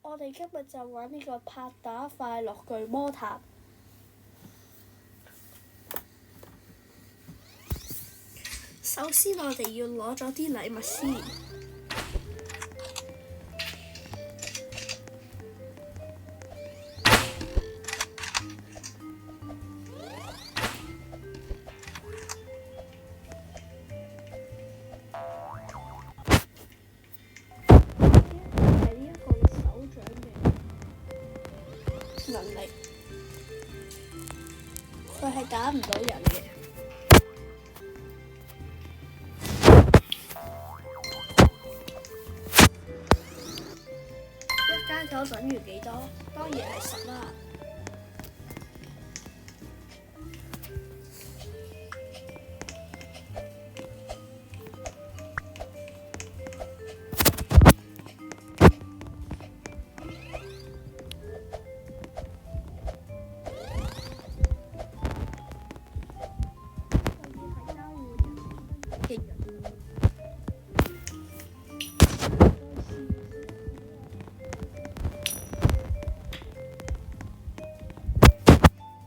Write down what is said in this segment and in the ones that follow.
我哋今日就玩呢個拍打快樂巨魔塔。首先我哋要攞咗啲禮物先。能力，佢係打唔到人嘅。1+9等於幾多？當然係10啦。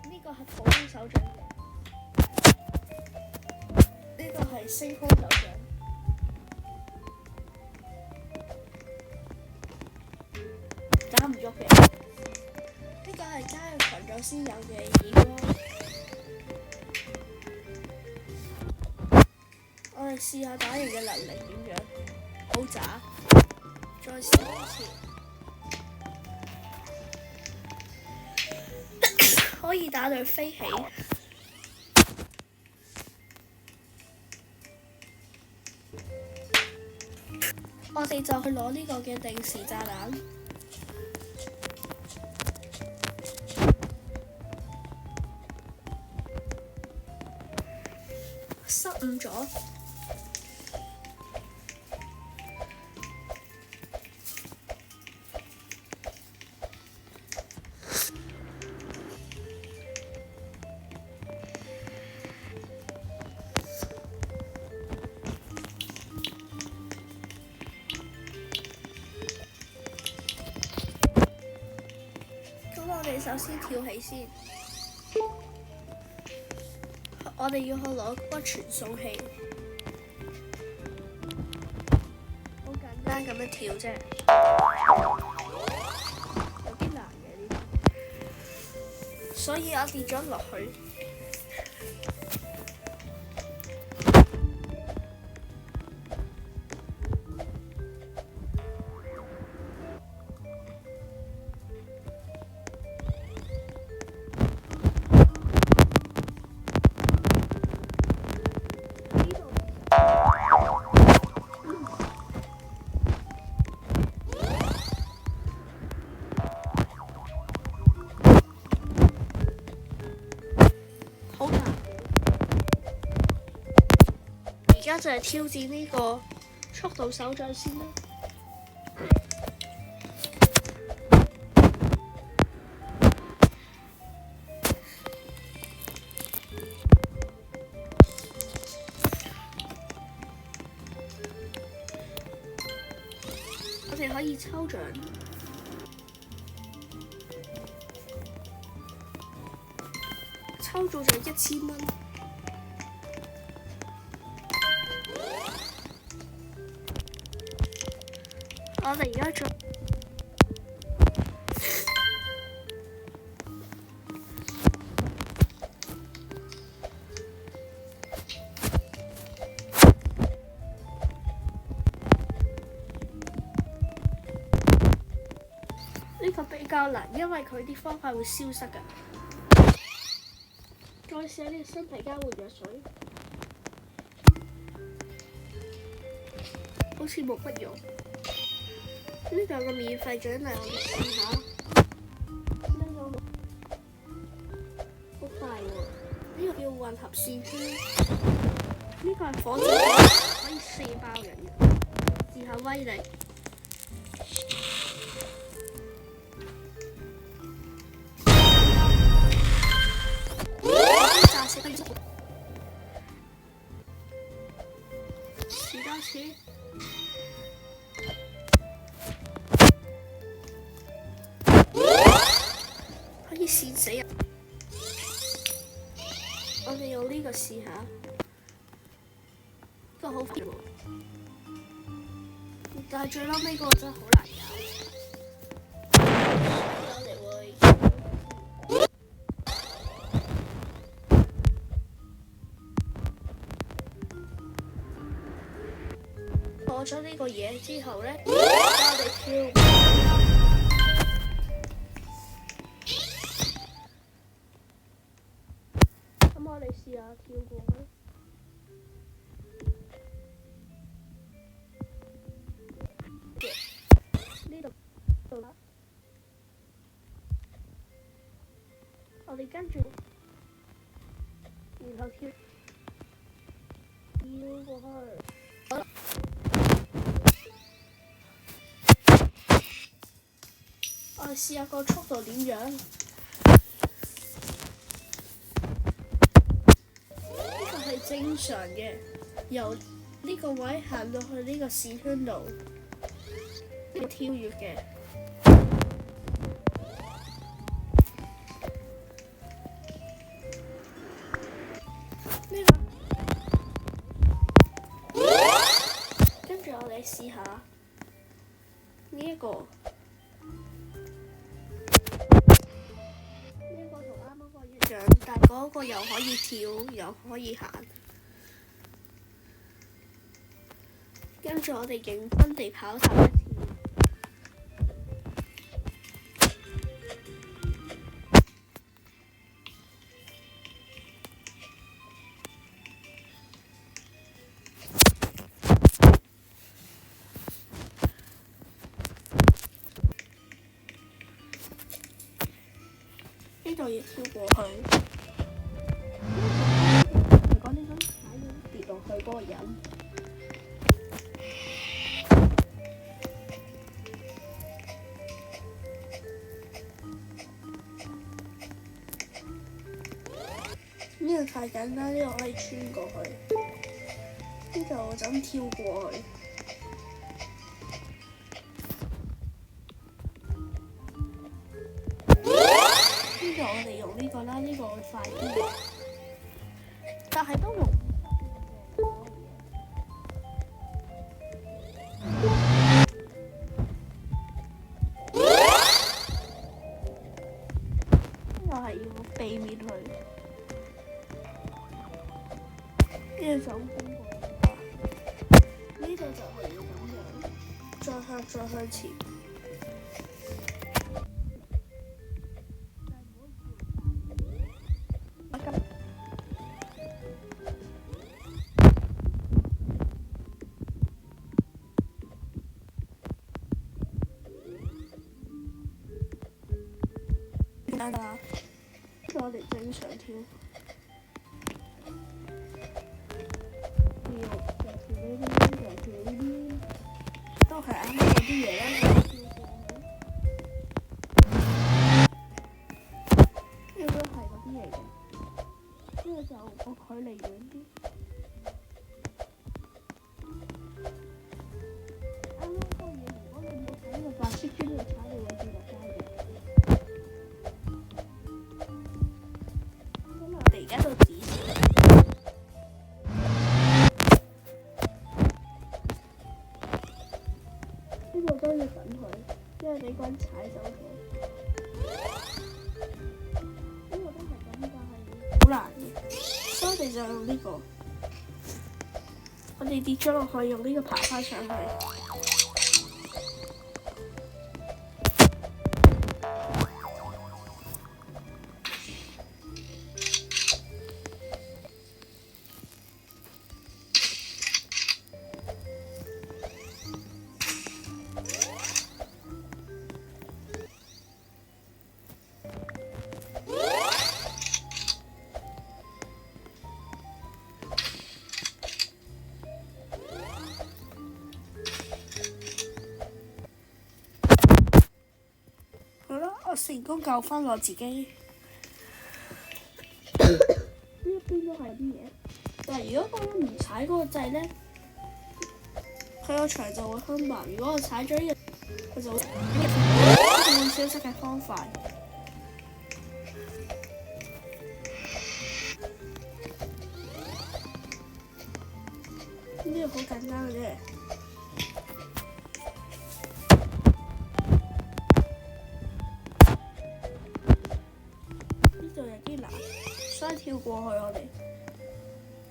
呢個係普通手掌嘅，呢個係星空手掌，打唔喐嘅。呢個係加入群組先有嘅耳光。我哋試下打人嘅能力點樣，好渣！再試一次，可以打到飛起。我哋就去攞呢個嘅定時炸彈，失誤咗。我哋首先跳起先，我哋要去攞嗰個傳送器，好簡單咁樣跳啫，有啲難嘅呢啲，所以我跌咗落去。好難，而家就係挑戰呢個速度手掌先啦。我哋可以抽獎。抽中咗1000蚊，我哋而家做呢個比較難，因為佢啲方法會消失㗎。再試下呢個身體交換藥水，好似冇乜用。呢度有個免費獎勵，我哋試下。好快喎！呢個叫混合線圈，呢個係火箭可以射爆人嘅，試下威力。試多次。線死人。我哋用呢個試下，呢個好快喎，但係最嬲尾嗰個真係好難搞。我哋會過咗呢個嘢之後咧，我哋跳。咁我哋試下跳過去。呢度啦，我哋跟住，然後跳過去。我哋試下個速度點樣？呢個係正常嘅，由呢個位行到去呢個線圈度，要跳躍嘅。呢個，跟住我哋試下呢一個。但嗰個又可以跳，又可以行。跟住我哋認真地跑頭一次。呢度要跳過去。如果呢種踩到跌落去嗰個人，呢個太簡單，呢個可以穿過去。呢度我就咁跳過去。我哋用呢個啦，呢個會快啲，但係都用。呢個係要避免佢，呢個就經過。呢度就係要咁樣，再向前。啦，我哋正常跳，又跳呢啲，又跳呢啲，都係啱啱嗰啲嘢啦。呢個都係嗰啲嚟嘅，呢個就個距離遠啲。啱啱嗰個嘢，如果你冇睇呢個白色磚嚟踩，你會跌落街嘅。而家到指示，呢個都要等佢，因為俾個人踩走咗。呢個都係咁，但係好難嘅，所以我哋就用呢個。我哋跌咗落去，用呢個爬翻上去。我成功救翻我自己。呢一邊都係啲嘢，但係如果我唔踩嗰個掣咧，佢個牆就會坑埋。如果我踩咗呢個，佢就會消失嘅方法。呢個好簡單嘅啫。呢度有啲難，所以跳過去我哋。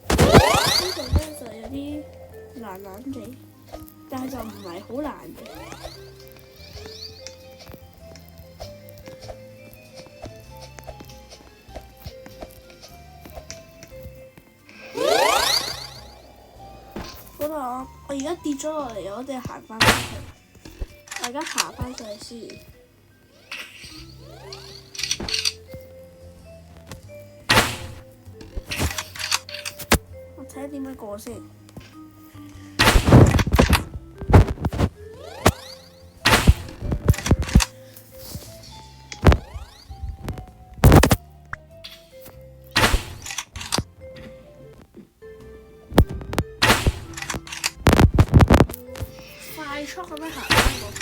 呢度咧就有啲難難地，但係就唔係好難嘅。好啦，我而家跌咗落嚟，我哋行翻去。我而家爬翻上去先。我睇下點樣過先。快速咁樣行翻過去。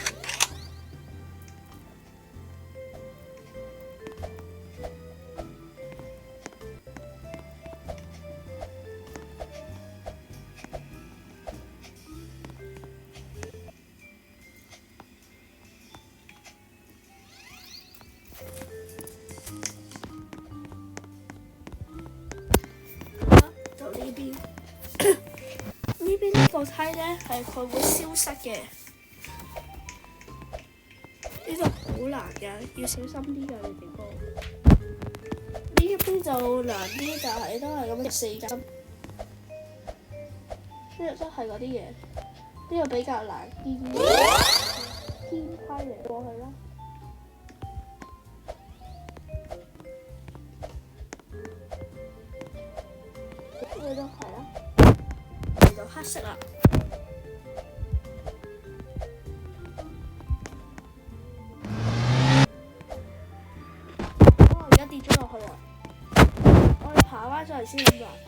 就呢邊，呢邊呢個梯咧係佢會消失嘅。呢度好難㗎，要小心啲㗎，你哋哥。呢一邊就難啲，但係都係咁4格。呢度都係嗰啲嘢，呢個比較難啲。天梯嚟過去啦。呢個都係啦，嚟到黑色啦。我而家跌咗落去啦，我哋爬翻上嚟先諗辦法。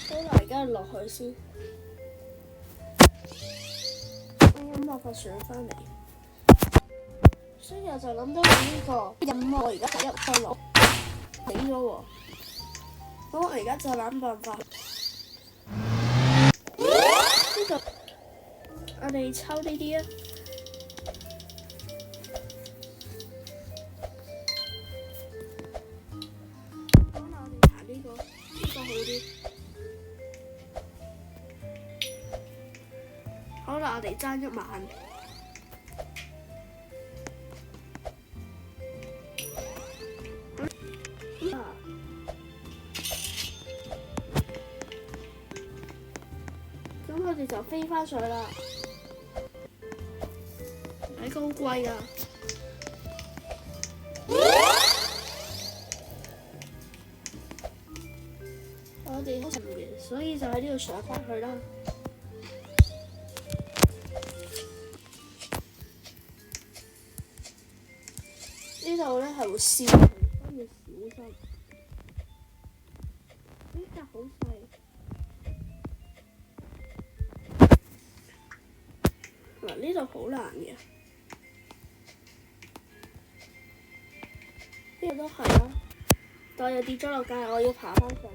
好啦，而家落去先。諗辦法上翻嚟，所以我就諗到呢個任務，我而家係1個6死咗喎。咁我而家就諗辦法。呢度我哋抽呢啲啊。好啦，我哋行呢個，呢個好啲。好啦，我哋爭1萬。咁我哋就飛翻上去啦。呢個好貴㗎。我哋好沉嘅，所以就喺呢度上翻去啦。呢度咧係會燒，所以要小心。呢格好細，嗱呢度好難嘅，呢度都係啦，但係又跌咗落街，我要爬翻上嚟。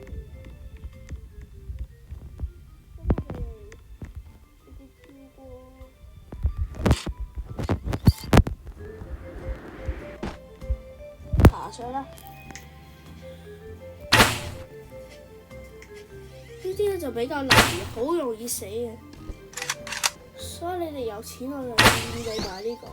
爬上啦！呢啲咧就比較難，好容易死嘅，所以你哋有錢我就建議你買呢個。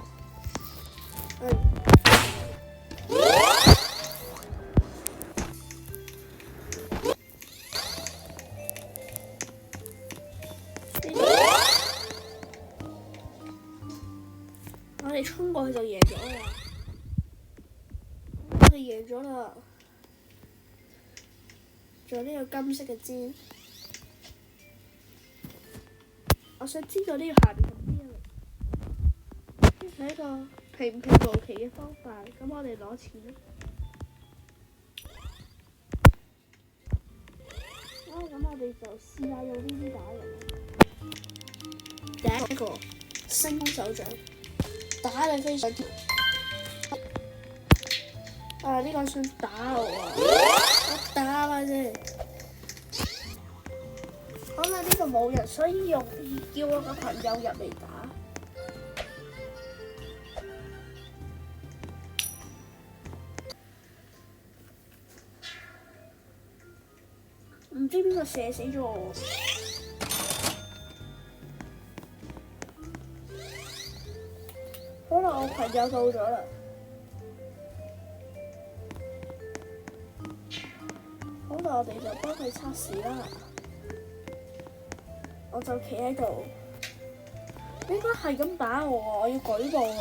我哋衝過去就贏咗啦！我哋贏咗啦！仲有呢個金色嘅尖，我想知道呢個下邊係咩嚟？呢係一個平平無奇嘅方法，咁我哋攞錢啦！咁我哋就試下用呢啲打人。第一個星空手掌。打你飛上天。啊！呢個想打我啊！我打佢先。可能呢度冇人，所以叫我個朋友入嚟打。唔知邊個射死咗我？可能我朋友到咗啦。可能我哋就幫佢測試啦。我就企喺度，應該係咁打我喎，我要舉報佢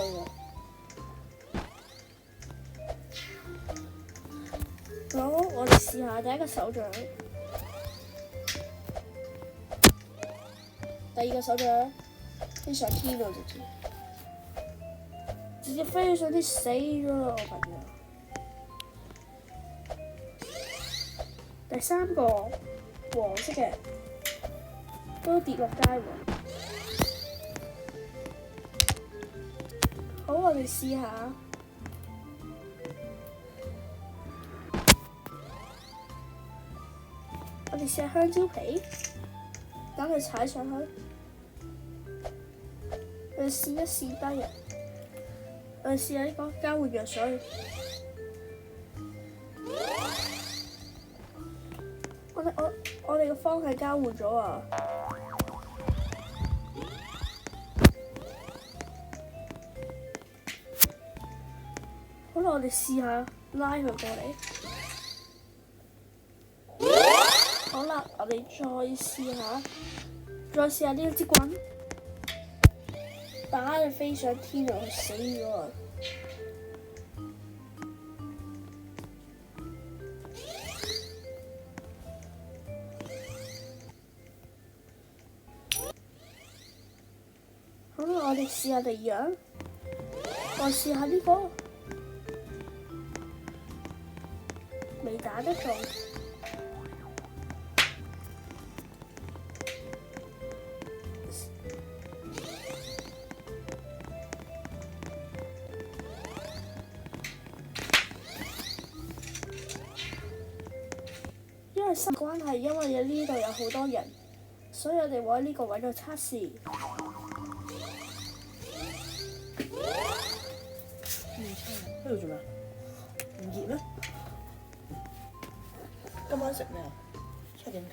喎。好，我哋試下第一個手掌，第二個手掌飛上天度直接飛上天死咗啦，我朋友。第三個黃色嘅都跌落街喎。好，我哋試下。我哋試下香蕉皮，等佢踩上去。我哋試一試低人。我哋試下呢個交換藥水。我哋個方向交換咗啊！好啦，我哋試下拉佢過嚟。好啦，我哋再試下呢支棍，打佢飛上天度死咗啊！好啦，我哋試下第二樣，我試下呢個，未打得中。因為時間關係，因為呢度有好多人，所以我哋會喺呢個位度測試。喺度做咩？唔熱咩？今晚食咩啊？7點幾。